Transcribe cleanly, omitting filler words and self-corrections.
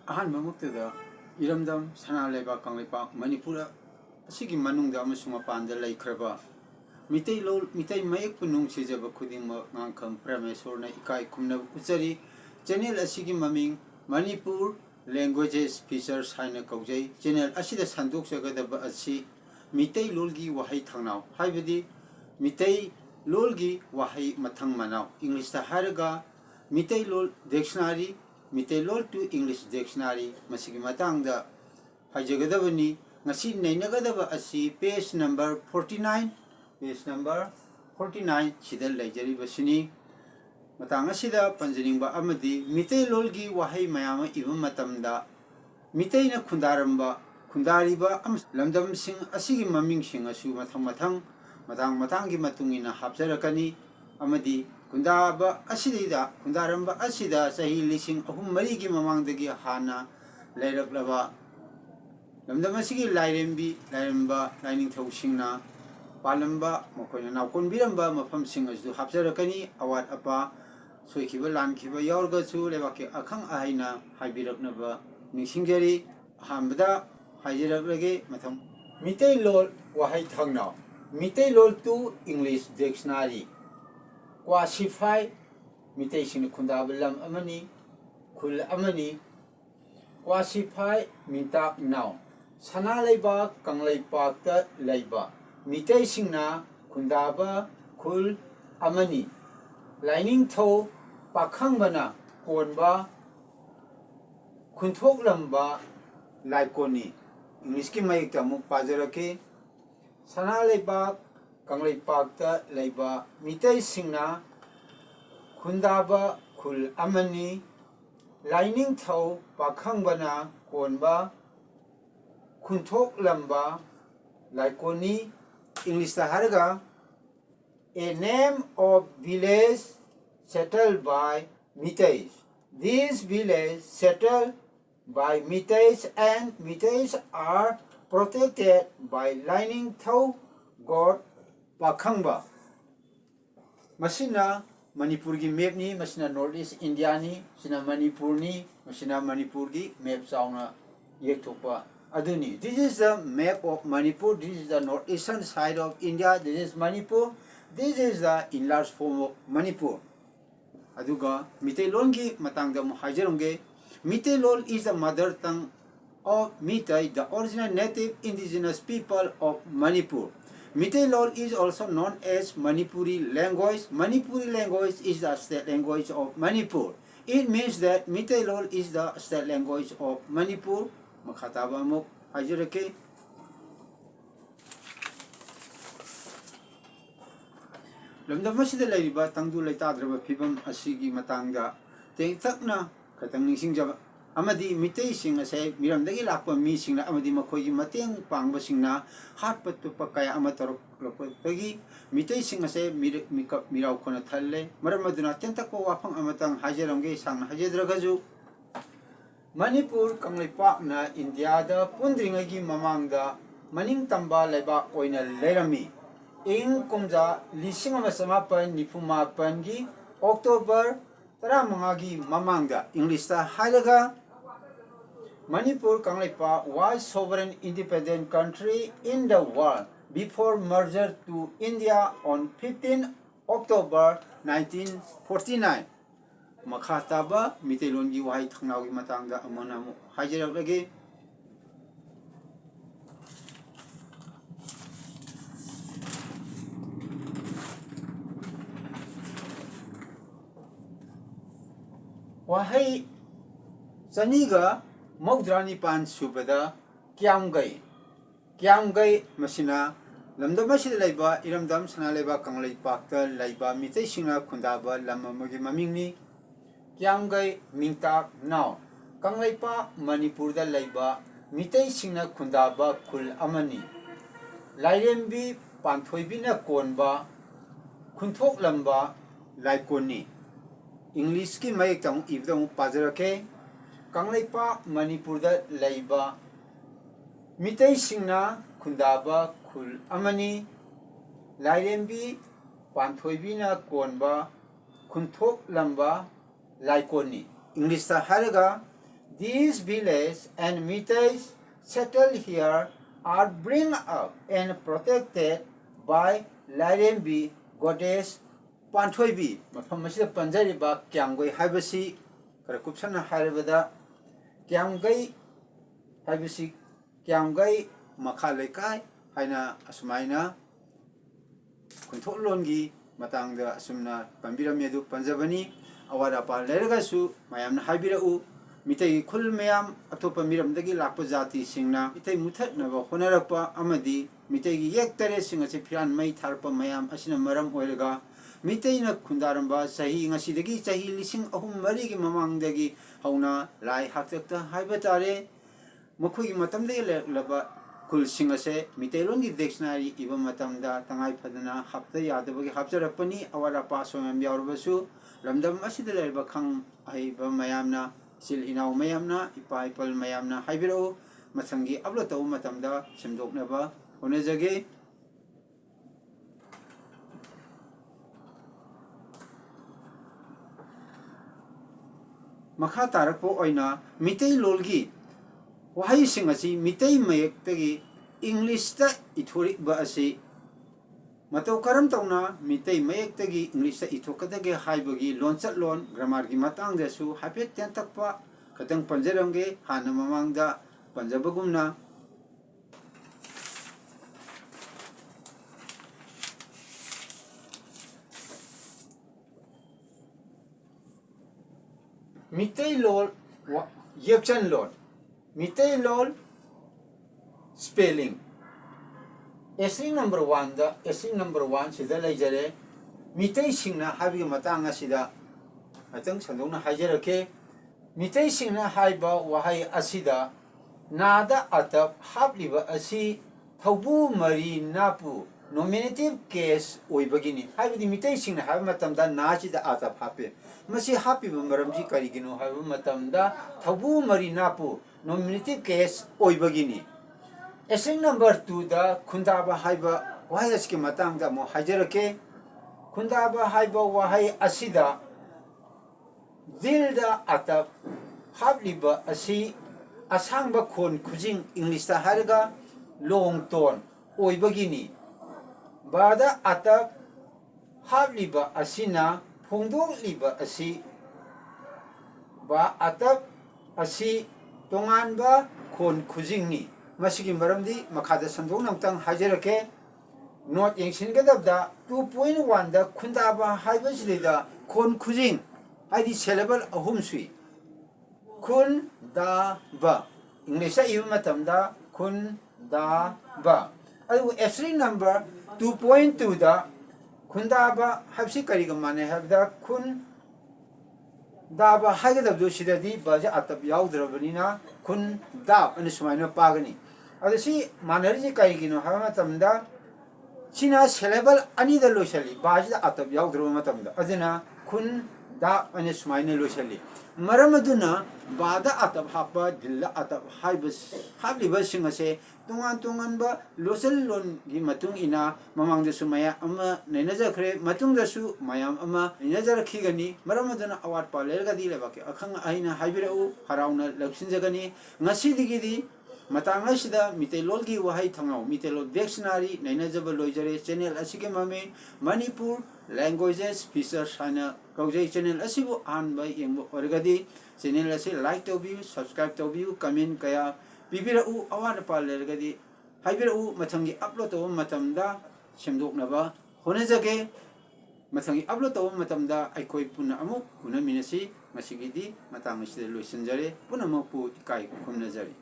ahan mamuktada iramdam sana leba kanglipa manipura asigi manungda amasung apanda laikhraba mitei mayek punung sijaba khudingma ngangkham prameshwarna ikai khumna uchari channel asigi maming manipur languages features haina kaujai channel asida sandok jagadaba asi meeteilol gi waaheithangnau haibadi meeteilol gi wahai mathang manau english ta haraga meeteilol dictionary meeteilol to english dictionary masigi matangda hajagadabani ngasi nainagadaba asi page number 49 sidal laijari basini matang asida panjiningba amadi meeteilol gi wahai mayama iba matamda meeteina khundariba lamdam sing asigi maming sing asu matang gi matungina hapjarakani amadi khundaba khundaramba asida sahi lising ahum mari gi mamangdagi hana lairaklaba lamdam asigi lairamba laining thosingna palamba makoina naukon biramba mafam sing asu hapjarakani awat apa soikiba lankhiba yaurga chu lebaki akhang ahaina haibiraknaba ningsingjari ahambada haijaraklage matham meeteilol waaheithangnau meeteilol to english dictionary classify meetei sing khundaba lam amani khul amani classify mintak now sana leiba kanglaipak ta leiba meetei singna khundaba khul amani lining tho pakhangbana konba khunthok lamba laikoni english ki mayek ta muk pajarake sana leiba kanglaipak ta leiba meetei singna khundaba khul amani lining tho pakhangbana konba khunthok lamba laikoni english ta haraga a name of village settled by Meeteis. These villages settled by Meeteis and Meeteis are protected by lining thau god pakhangba. Masina Manipur gi map ni masina northeast India ni sina Manipur ni masina Manipur gi map sauna yekthokpa aduni. This is the map of Manipur. This is the northeastern side of India. This is Manipur. This is the enlarged form of Manipur. Aduga Meeteilol gi matangda mu hajarunge. Meeteilol is the mother tongue of Meetei, the original native indigenous people of Manipur. Meeteilol is also known as Manipuri language. Manipuri language is the state language of Manipur. It means that Meeteilol is the state language of Manipur. Makhataba mu hajarake. lamdam masida lairiba tangdu laitadraba phibam asigi matangda tengthakna khatang ningsingjaba amadi mitei sing ase miramdagi lakpa mi singna amadi makhoigi mateng pangba singna hatpa tupa kaya amatorok lokotagi mitei sing ase mirau khona thalle maramaduna tentakko wafang amatang hajarangge sang hajedragaju Manipur kanglaipak na India da pundringagi mamangda maning tamba leba oina lerami ing kumja lising amasamappan nifumapan gi October 15 gi mamangda English ta halaga Manipur kanglaipa was sovereign independent country in the world before merger to India on 15 October 1949 makhataba Meeteilol gi waaheithangnau gi matangda amanamu hajaraklage wahai chaniga maudrani pan subada kyamgai masina lamdam asida laiba iramdam sana laiba kanglaipak ta laiba Meetei singna khundaba lam amagi mamingni kyamgai mingtak now kanglaipa Manipur da laiba Meetei singna khundaba khul amani lairembi panthoibina konba khunthok lamba laikoni English ki mayek tang ibdang pajarake kanglaipa Manipur da laiba Meetei singna khundaba khul amani lairembi panthoibina konba khunthok lamba laikoni English ta haraga these villages and Meetei settled here are bring up and protected by Lairembi goddess Panthoibi. Mafam asida panjariba Kyamgai haibasi kara kupsana hairabada Kyamgai haibasi Kyamgai makha lekai haina asumaina kunthol matangda asumna pambiram yedu panjabani awada pa leragasu mayamna haibirau Meetei khul mayam atopa miramdagi lakpa jati singna Meetei muthatnaba honarapa amadi Meetei gi yek tare singa se phiran mai tharpa mayam asina maram oiraga Meetei na khundaramba sahi ngasidagi sahi lising ahum mari gi mamangdagi hauna lai haktakta haiba tare makhoi gi matamdagi laba khul singa se Meeteilol gi dictionary iba matamda tangai phadana hapta yadabagi hapjarapani awara pa somam yaurbasu lamdam asida leba khang aiba mayamna sil inau mayamna ipa ipal mayamna haibiro mathangi upload taw matamda semdoknaba honajage makha tarakpo oina Meeteilol gi wahai sing asi Meetei mayek tagi English ta ithori ba asi matau karam tawna Meetei mayek tagi English ta ithokadage haibagi lonchat lon grammar gi matang desu hapet ten takpa katang panjaramge hana mamangda panjabagumna Meeteilol yekchan lon Meeteilol spelling S number 1 da S number 1 sida leijare Meetei singna habi matanga sida atang sandongna hajarake Meetei singna haiba wahai asida nada atab habliba asi thaubu mari napu nominative case oibagini haibidi Meetei singna haiba matamda na sida atab hape masi hapiba maramji karigino haiba matamda thaubu mari napu nominative case oibagini S number 2 da khundaba haiba wahai aski matangda mo hajarake khundaba haiba wahai asida dilda atab habliba asi asangba khon khujing English ta haraga long ton oibagini bada atab habliba asina phongdokliba asi ba atab asi tonganba khon khujingni masigi maramdi makhada sandong namtang hajarake note yengsingadabda 2.1 da khundaba haiba silida khon khujing haidi syllable ahum sui kun da ba English ta iba matamda kun da ba adu S3 number 2.2 da khundaba habsi kariga mane habda kun daba haigadabdu sidadi baja atab yaudраbanina kun da ani sumaina pagani adasi manarji kaigino hama tamda china syllable ani da loisali baja atab yaudraba matamda adina kun da ani sumaina loisali maramaduna bada atab hapa dilla atab haibas habliba singase tungan ba losal lon gi matung ina mamang da sumaya ama nenajakre matung da su mayam ama nenajar khigani maramaduna awat palerga di lebake akhang aina haibirau harauna laksinjagani ngasi digidi matanga sida Meeteilol gi Waaheithangnau Meeteilol dictionary nenajaba loijare channel asige mame Manipur languages features hana kaujai channel asibu anba yengbo orgadi channel asi like tawbiu subscribe tawbiu comment kaya bibirau awada palergadi haibirau mathangi upload taw matamda semdoknaba honajage mathangi upload taw matamda aikoi puna amuk kuna minasi masigidi matang sida loisanjare puna mapu ikai khumnajari